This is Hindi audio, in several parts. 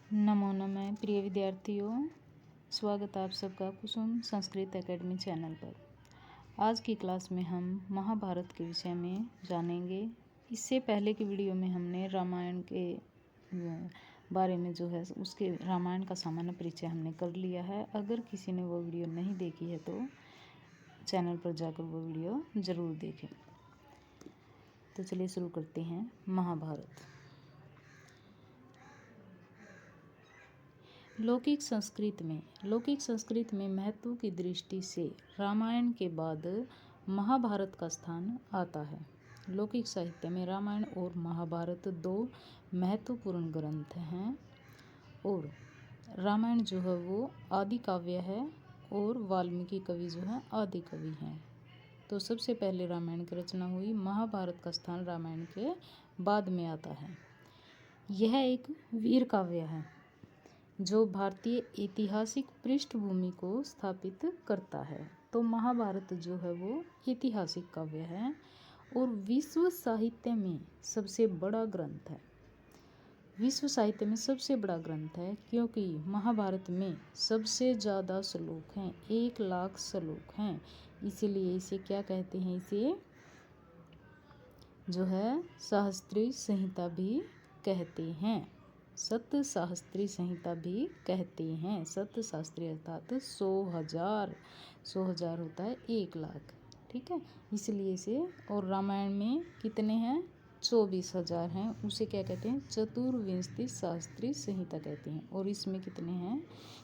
नमो नमः प्रिय विद्यार्थियों, स्वागत आप सबका कुसुम संस्कृत एकेडमी चैनल पर। आज की क्लास में हम महाभारत के विषय में जानेंगे। इससे पहले की वीडियो में हमने रामायण के बारे में जो है उसके रामायण का सामान्य परिचय हमने कर लिया है। अगर किसी ने वो वीडियो नहीं देखी है तो चैनल पर जाकर वो वीडियो ज़रूर देखें। तो चलिए शुरू करते हैं। महाभारत लौकिक संस्कृत में महत्व की दृष्टि से रामायण के बाद महाभारत का स्थान आता है। लौकिक साहित्य में रामायण और महाभारत दो महत्वपूर्ण ग्रंथ हैं और रामायण जो है वो आदि काव्य है और वाल्मीकि कवि जो है आदि कवि हैं। तो सबसे पहले रामायण की रचना हुई, महाभारत का स्थान रामायण के बाद में आता है। यह एक वीर काव्य है जो भारतीय ऐतिहासिक पृष्ठभूमि को स्थापित करता है। तो महाभारत जो है वो ऐतिहासिक काव्य है और विश्व साहित्य में सबसे बड़ा ग्रंथ है। विश्व साहित्य में सबसे बड़ा ग्रंथ है क्योंकि महाभारत में सबसे ज़्यादा श्लोक हैं, 1,00,000 श्लोक हैं। इसीलिए इसे क्या कहते हैं, इसे जो है सहस्त्री संहिता भी कहते हैं। सत शास्त्री संहिता भी कहते हैं। सत शास्त्री अर्थात 100,000 होता है 1,00,000, ठीक है। इसलिए इसे, और रामायण में कितने हैं, 24,000 हैं, उसे क्या कहते हैं, चतुर्विंशति शास्त्री संहिता कहते हैं। और इसमें कितने हैं,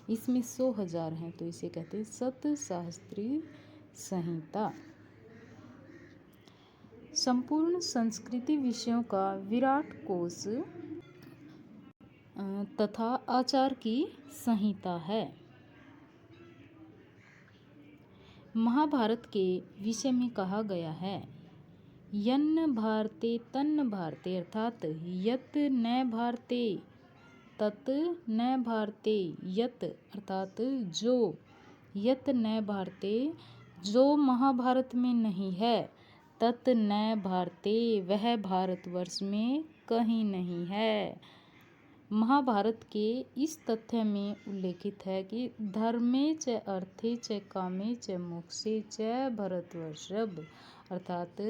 इसमें 100,000 हैं, तो इसे कहते हैं सत शास्त्री संहिता। संपूर्ण संस्कृति विषयों का विराट कोश तथा आचार की संहिता है। महाभारत के विषय में कहा गया है, यन्न भारते तन्न भारते, अर्थात यत न भारते तत् न भारते, यत अर्थात जो, यत न भारते जो महाभारत में नहीं है, तत् न भारते वह भारतवर्ष में कहीं नहीं है। महाभारत के इस तथ्य में उल्लेखित है कि धर्मे च अर्थे च कामे च मोक्षे च भरतवर्षभ, अर्थात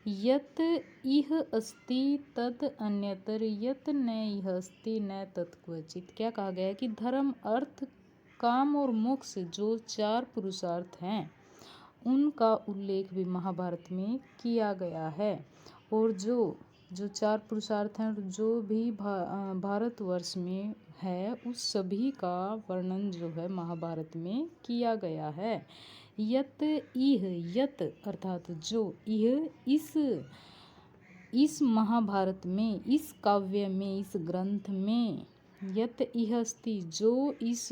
यत इह अस्ति तद अन्यतर यत न इह अस्ति न तत्क्वचित। क्या कहा गया है कि धर्म, अर्थ, काम और मोक्ष जो 4 पुरुषार्थ हैं उनका उल्लेख भी महाभारत में किया गया है। और जो 4 पुरुषार्थ हैं जो भी भारतवर्ष में है उस सभी का वर्णन जो है महाभारत में किया गया है। यत इह, यत अर्थात जो, इह इस महाभारत में, इस काव्य में, इस ग्रंथ में, यत इह अस्ति जो इस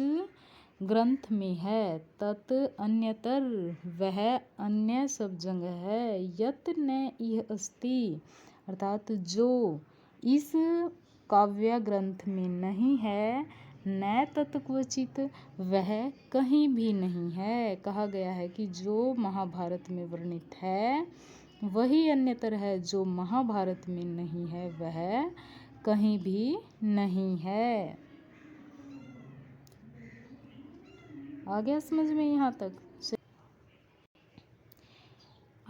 ग्रंथ में है, तत् अन्यतर वह अन्य सब जगह है, यत न इह अस्ति अर्थात जो इस काव्य ग्रंथ में नहीं है, न तत्क्वचित वह कहीं भी नहीं है। कहा गया है कि जो महाभारत में वर्णित है वही अन्यतर है, जो महाभारत में नहीं है वह कहीं भी नहीं है। आ गया समझ में यहाँ तक?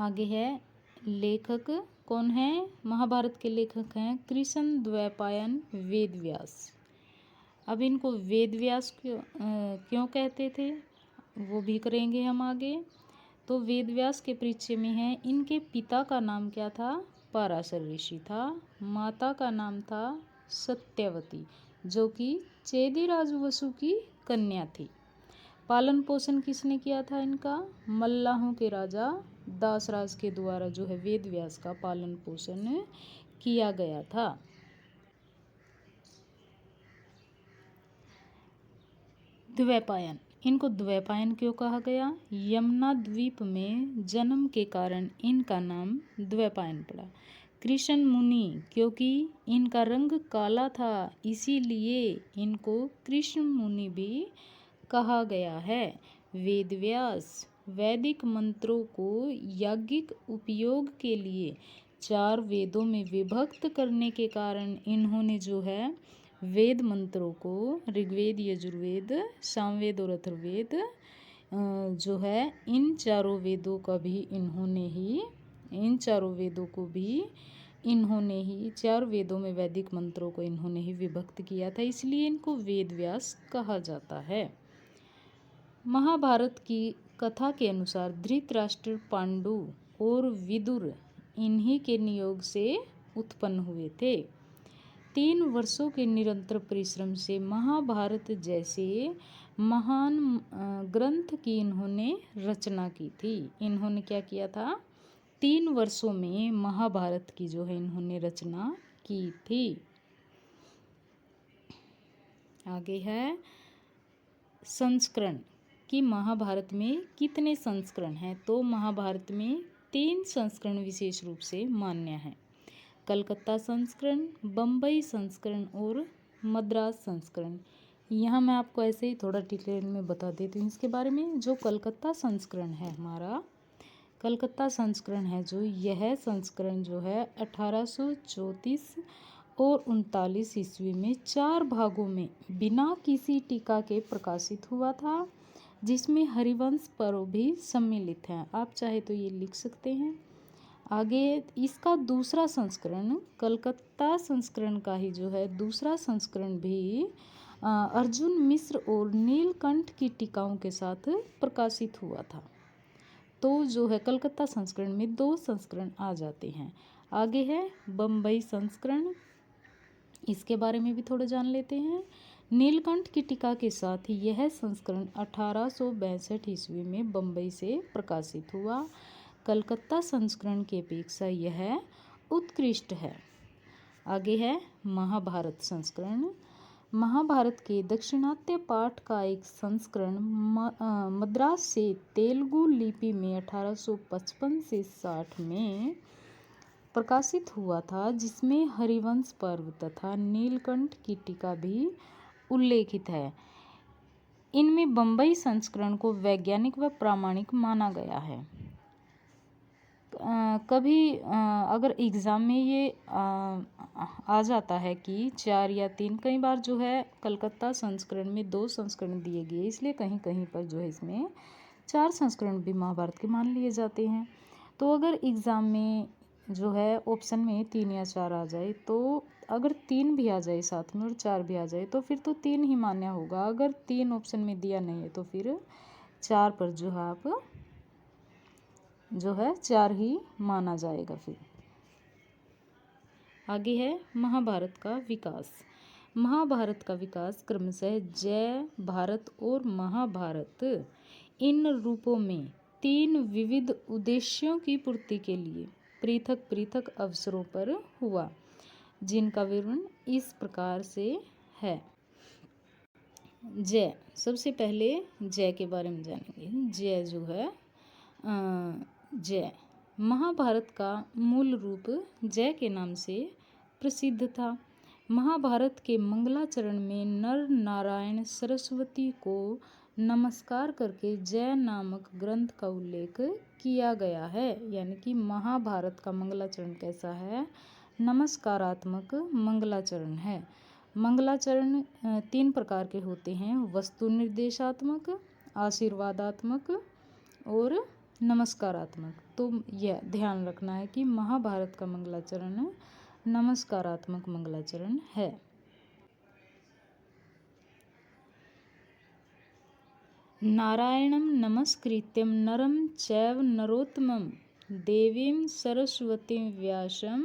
आगे है, लेखक कौन है, महाभारत के लेखक हैं कृष्ण द्वैपायन वेदव्यास। अब इनको वेदव्यास क्यों कहते थे वो भी करेंगे हम आगे। तो वेदव्यास के परिचय में है, इनके पिता का नाम क्या था, पराशर ऋषि था। माता का नाम था सत्यवती जो कि चेदिराज वसु की कन्या थी। पालन पोषण किसने किया था इनका, मल्लाहों के राजा दासराज के द्वारा जो है वेदव्यास का पालन पोषण किया गया था। द्वैपायन, इनको द्वैपायन क्यों कहा गया, यमुना द्वीप में जन्म के कारण इनका नाम द्वैपायन पड़ा। कृष्ण मुनि, क्योंकि इनका रंग काला था इसीलिए इनको कृष्ण मुनि भी कहा गया है। वेदव्यास, वैदिक मंत्रों को याज्ञिक उपयोग के लिए 4 वेदों में विभक्त करने के कारण इन्होंने जो है वेद मंत्रों को ऋग्वेद, यजुर्वेद, सामवेद और अथर्ववेद जो है इन चारों वेदों को भी इन्होंने ही चार वेदों में वैदिक मंत्रों को इन्होंने ही विभक्त किया था, इसलिए इनको वेद व्यास कहा जाता है। महाभारत की कथा के अनुसार धृतराष्ट्र, पांडु और विदुर इन्हीं के नियोग से उत्पन्न हुए थे। 3 वर्षों के निरंतर परिश्रम से महाभारत जैसे महान ग्रंथ की इन्होंने रचना की थी। इन्होंने क्या किया था? 3 वर्षों में महाभारत की जो है इन्होंने रचना की थी। आगे है संस्करण कि महाभारत में कितने संस्करण हैं। तो महाभारत में 3 संस्करण विशेष रूप से मान्य हैं। कलकत्ता संस्करण, बम्बई संस्करण और मद्रास संस्करण। यहाँ मैं आपको ऐसे ही थोड़ा डिटेल में बता देती हूँ इसके बारे में। जो कलकत्ता संस्करण है, हमारा कलकत्ता संस्करण है जो, यह संस्करण जो है 1834 और 39 ईस्वी में 4 भागों में बिना किसी टीका के प्रकाशित हुआ था, जिसमें हरिवंश पर्व भी सम्मिलित हैं। आप चाहे तो ये लिख सकते हैं। आगे इसका दूसरा संस्करण, कलकत्ता संस्करण का ही जो है दूसरा संस्करण भी अर्जुन मिश्र और नीलकंठ की टीकाओं के साथ प्रकाशित हुआ था। तो जो है कलकत्ता संस्करण में 2 संस्करण आ जाते हैं। आगे है बम्बई संस्करण, इसके बारे में भी थोड़ा जान लेते हैं। नीलकंठ की टीका के साथ यह संस्करण 1862 ईस्वी में बम्बई से प्रकाशित हुआ। कलकत्ता संस्करण की अपेक्षा यह उत्कृष्ट है। आगे है महाभारत संस्करण। महाभारत के दाक्षिणात्य पाठ का एक संस्करण मद्रास से तेलुगु लिपि में 1855 से 60 में प्रकाशित हुआ था, जिसमें हरिवंश पर्व तथा नीलकंठ की टीका भी उल्लेखित है। इनमें बम्बई संस्करण को वैज्ञानिक व प्रामाणिक माना गया है। कभी अगर एग्ज़ाम में ये आ जाता है कि 4 या 3, कई बार जो है कलकत्ता संस्करण में 2 संस्करण दिए गए, इसलिए कहीं कहीं पर जो है इसमें 4 संस्करण भी महाभारत के मान लिए जाते हैं। तो अगर एग्ज़ाम में जो है ऑप्शन में 3 या 4 आ जाए, तो अगर 3 भी आ जाए साथ में और 4 भी आ जाए तो फिर तो 3 ही मान्य होगा। अगर 3 ऑप्शन में दिया नहीं है तो फिर 4 पर जो है आप जो है 4 ही माना जाएगा। फिर आगे है महाभारत का विकास। महाभारत का विकास क्रमशः जय भारत और महाभारत इन रूपों में 3 विविध उद्देश्यों की पूर्ति के लिए पृथक पृथक अवसरों पर हुआ, जिनका विवरण इस प्रकार से है। जय, सबसे पहले जय के बारे में जानेंगे। जय जो है जय महाभारत का मूल रूप जय के नाम से प्रसिद्ध था। महाभारत के मंगलाचरण में नर नारायण सरस्वती को नमस्कार करके जय नामक ग्रंथ का उल्लेख किया गया है। यानी कि महाभारत का मंगलाचरण कैसा है? नमस्कारात्मक मंगलाचरण है। मंगलाचरण 3 प्रकार के होते हैं: वस्तु निर्देशात्मक, आशीर्वादात्मक और नमस्कारात्मक। तो यह ध्यान रखना है कि महाभारत का मंगलाचरण नमस्कारात्मक मंगलाचरण है। नारायणं नमस्कृत्यं नरं चैव नरोत्तमं देवीं सरस्वतीं व्यासं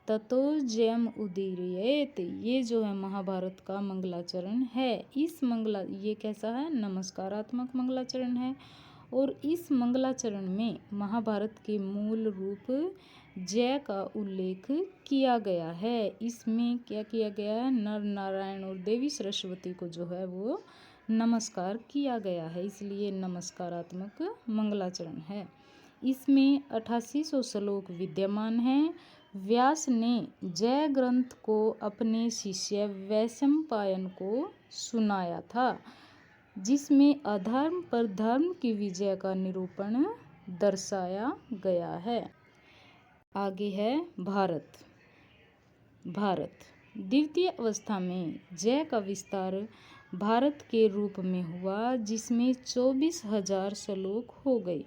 ततो जयम उदीरयेत। ये जो है महाभारत का मंगलाचरण है। ये कैसा है? नमस्कारात्मक मंगलाचरण है। और इस मंगलाचरण में महाभारत के मूल रूप जय का उल्लेख किया गया है। इसमें क्या किया गया है? नर नारायण और देवी सरस्वती को जो है वो नमस्कार किया गया है, इसलिए नमस्कारात्मक मंगलाचरण है। इसमें 8800 श्लोक विद्यमान हैं। व्यास ने जय ग्रंथ को अपने शिष्य वैशंपायन को सुनाया था, जिसमें अधर्म पर धर्म की विजय का निरूपण दर्शाया गया है। आगे है भारत। द्वितीय अवस्था में जय का विस्तार भारत के रूप में हुआ, जिसमें 24,000 श्लोक हो गए।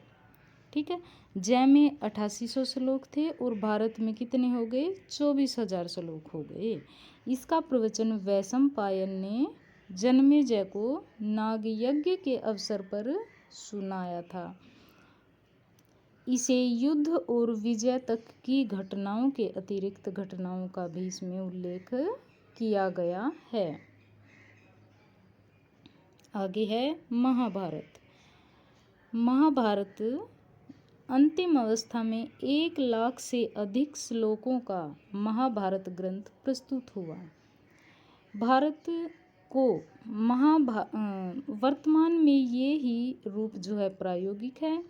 ठीक है, जय में 8800 श्लोक थे और भारत में कितने हो गए? 24,000 श्लोक हो गए। इसका प्रवचन वैशंपायन ने जन्मेजय को नाग यज्ञ के अवसर पर सुनाया था। इसे युद्ध और विजय तक की घटनाओं के अतिरिक्त घटनाओं का भी इसमें उल्लेख किया गया है। आगे है महाभारत। महाभारत अंतिम अवस्था में 1,00,000 से अधिक श्लोकों का महाभारत ग्रंथ प्रस्तुत हुआ। भारत को वर्तमान में ये ही रूप जो है प्रायोगिक है।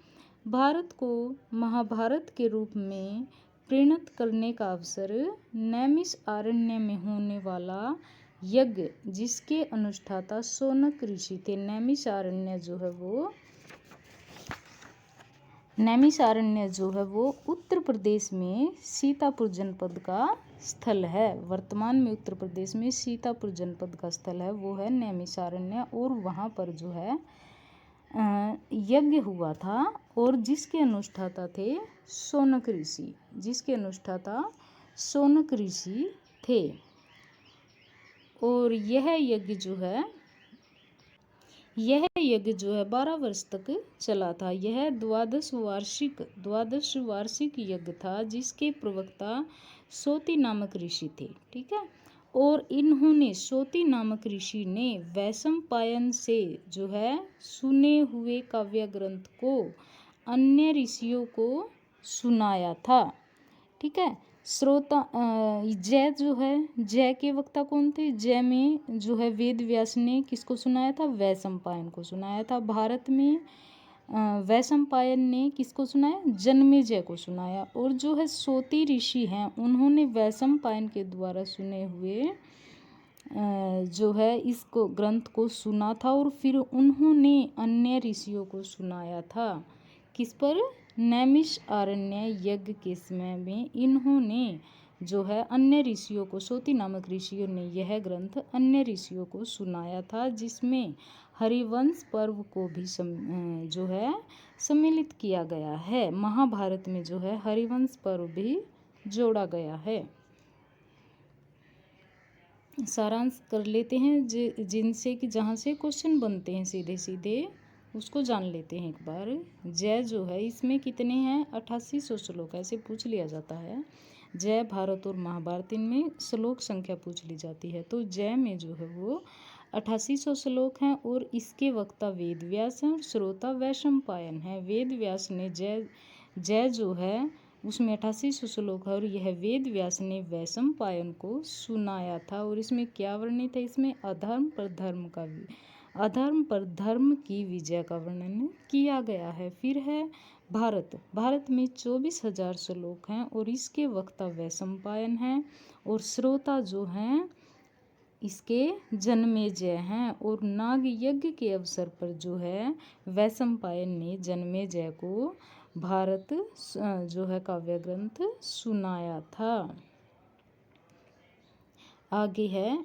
भारत को महाभारत के रूप में परिणत करने का अवसर नैमिषारण्य में होने वाला यज्ञ, जिसके अनुष्ठाता शौनक ऋषि थे। नैमिषारण्य जो है वो उत्तर प्रदेश में सीतापुर जनपद का स्थल है। वर्तमान में उत्तर प्रदेश में सीतापुर जनपद का स्थल है वो है नैमिषारण्य, और वहाँ पर जो है यज्ञ हुआ था, और जिसके अनुष्ठाता थे शौनक ऋषि थे। और यह यज्ञ जो है 12 वर्ष तक चला था। यह द्वादश वार्षिक यज्ञ था, जिसके प्रवक्ता सोती नामक ऋषि थे। ठीक है, और सोती नामक ऋषि ने वैशंपायन से जो है सुने हुए काव्य ग्रंथ को अन्य ऋषियों को सुनाया था। ठीक है, श्रोता जय के वक्ता कौन थे? जय में जो है वेद व्यास ने किसको सुनाया था? वैशंपायन को सुनाया था। भारत में वैशंपायन ने किसको सुनाया? जन्मेजय को सुनाया। और जो है सोती ऋषि हैं, उन्होंने वैशंपायन के द्वारा सुने हुए जो है इसको ग्रंथ को सुना था, और फिर उन्होंने अन्य ऋषियों को सुनाया था। किस पर? नैमिषारण्य यज्ञ के समय में इन्होंने जो है अन्य ऋषियों को, सोती नामक ऋषियों ने यह ग्रंथ अन्य ऋषियों को सुनाया था, जिसमें हरिवंश पर्व को भी जो है सम्मिलित किया गया है। महाभारत में जो है हरिवंश पर्व भी जोड़ा गया है। सारांश कर लेते हैं जिनसे कि जहाँ से क्वेश्चन बनते हैं सीधे सीधे उसको जान लेते हैं एक बार। जय जो है इसमें कितने हैं? 8800 श्लोक, ऐसे पूछ लिया जाता है। जय, भारत और महाभारत, इनमें श्लोक संख्या पूछ ली जाती है। तो जय में जो है वो 8800 श्लोक हैं, और इसके वक्ता वेद व्यास हैं और श्रोता वैशंपायन है। वेद व्यास ने जय जो है उसमें 8800 श्लोक है, और यह वेद व्यास ने वैशंपायन को सुनाया था। और इसमें क्या वर्णित है? इसमें अधर्म पर धर्म की विजय का वर्णन किया गया है। फिर है भारत में 24,000 श्लोक हैं, और इसके वक्ता वैशंपायन हैं, और श्रोता जो हैं इसके जन्मेजय हैं। और नाग यज्ञ के अवसर पर जो है वैशंपायन ने जन्मेजय को भारत जो है काव्य ग्रंथ सुनाया था। आगे है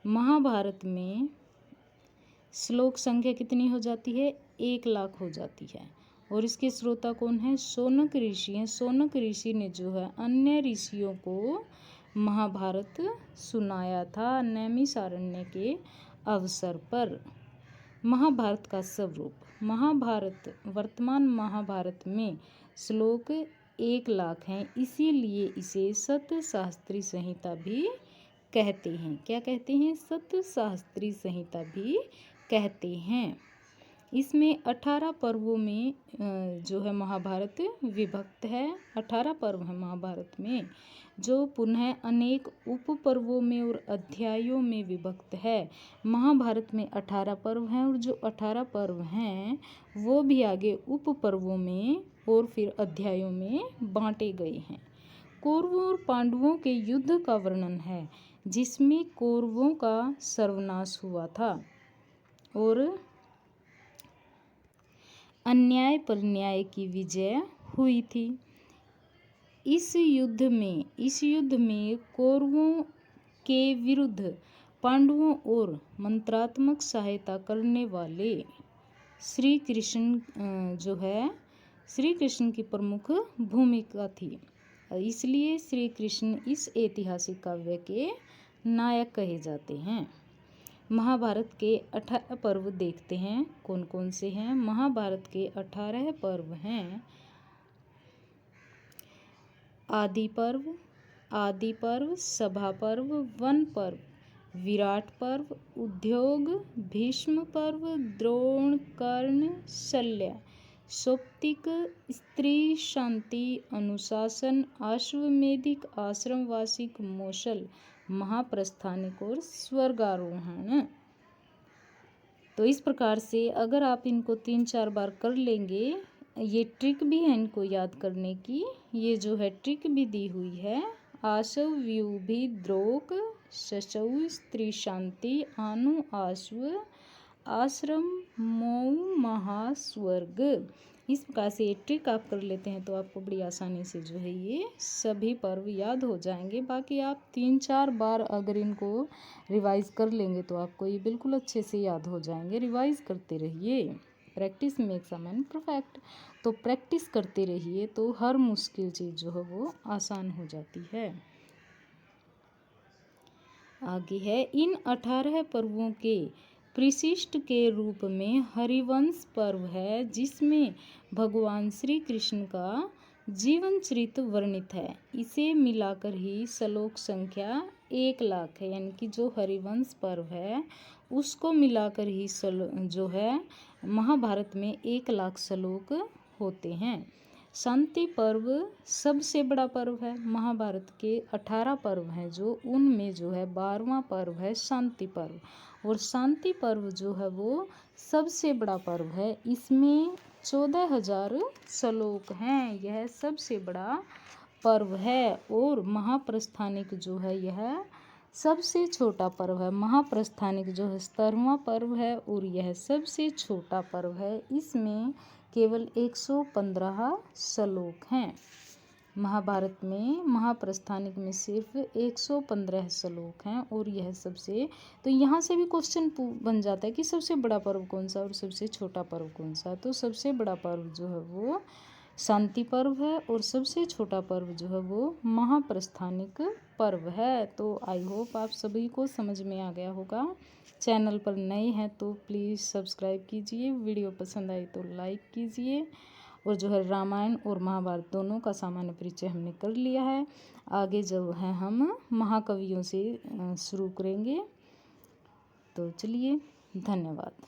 महाभारत में श्लोक संख्या कितनी हो जाती है? 1,00,000 हो जाती है। और इसके श्रोता कौन है? शौनक ऋषि हैं। शौनक ऋषि ने जो है अन्य ऋषियों को महाभारत सुनाया था नैमिषारण्य के अवसर पर। महाभारत का स्वरूप। वर्तमान महाभारत में श्लोक 1,00,000 हैं, इसीलिए इसे सतशास्त्री संहिता भी कहते हैं। क्या कहते हैं? सतशास्त्री संहिता भी कहते हैं। इसमें 18 पर्वों में जो है महाभारत विभक्त है। 18 पर्व है महाभारत में, जो पुनः अनेक उप पर्वों में और अध्यायों में विभक्त है। महाभारत में 18 पर्व हैं, और जो 18 पर्व हैं वो भी आगे उप पर्वों में और फिर अध्यायों में बांटे गए हैं। कौरवों और पांडवों के युद्ध का वर्णन है, जिसमें कौरवों का सर्वनाश हुआ था और अन्याय पर न्याय की विजय हुई थी। इस युद्ध में कौरवों के विरुद्ध पांडवों और मंत्रात्मक सहायता करने वाले श्री कृष्ण श्री कृष्ण की प्रमुख भूमिका थी। इसलिए श्री कृष्ण इस ऐतिहासिक काव्य के नायक कहे जाते हैं। महाभारत के 18 पर्व देखते हैं कौन कौन से हैं। महाभारत के 18 पर्व हैं। आदि पर्व, सभा पर्व, वन पर्व, विराट पर्व, उद्योग, भीष्म पर्व, द्रोण, कर्ण, शल्य, सौप्तिक, स्त्री शांति, अनुशासन, अश्वमेधिक, आश्रमवासिक, मौसल, महाप्रस्थानिक और स्वर्गारोहण। तो इस प्रकार से अगर आप इनको 3-4 बार कर लेंगे, ये ट्रिक भी है इनको याद करने की। ये जो है ट्रिक भी दी हुई है। आशव व्यूभि द्रोक शशौ स्त्री शांति आनु आश्व आश्रम मऊ महास्वर्ग। इस प्रकार से ये ट्रिक आप कर लेते हैं तो आपको बड़ी आसानी से जो है ये सभी पर्व याद हो जाएंगे। बाकी आप 3-4 बार अगर इनको रिवाइज कर लेंगे तो आपको ये बिल्कुल अच्छे से याद हो जाएंगे। रिवाइज करते रहिए, practice makes a man perfect. तो प्रैक्टिस करते रहिए तो हर मुश्किल चीज़ जो है वो आसान हो जाती है। आगे है, इन 18 पर्वों के परिशिष्ट के रूप में हरिवंश पर्व है, जिसमें भगवान श्री कृष्ण का जीवन चरित्र वर्णित है। इसे मिलाकर ही श्लोक संख्या 1 लाख है। यानी कि जो हरिवंश पर्व है उसको मिलाकर ही जो है महाभारत में 1 लाख श्लोक होते हैं। शांति पर्व सबसे बड़ा पर्व है। महाभारत के 18 पर्व हैं जो, उनमें जो है 12वां पर्व है शांति पर्व। और शांति पर्व जो है वो सबसे बड़ा पर्व है। इसमें 14,000 श्लोक हैं। यह सबसे बड़ा पर्व है। और महाप्रस्थानिक जो है यह सबसे छोटा पर्व है। महाप्रस्थानिक जो है 17वां पर्व है और यह सबसे छोटा पर्व है। इसमें केवल 115 श्लोक हैं। महाभारत में महाप्रस्थानिक में सिर्फ 115 श्लोक हैं और यह सबसे, तो यहाँ से भी क्वेश्चन बन जाता है कि सबसे बड़ा पर्व कौन सा और सबसे छोटा पर्व कौन सा। तो सबसे बड़ा पर्व जो है वो शांति पर्व है और सबसे छोटा पर्व जो है वो महाप्रस्थानिक पर्व है। तो आई होप आप सभी को समझ में आ गया होगा। चैनल पर नए हैं तो प्लीज़ सब्सक्राइब कीजिए, वीडियो पसंद आई तो लाइक कीजिए। और जो है रामायण और महाभारत दोनों का सामान्य परिचय हमने कर लिया है। आगे जो है हम महाकवियों से शुरू करेंगे। तो चलिए, धन्यवाद।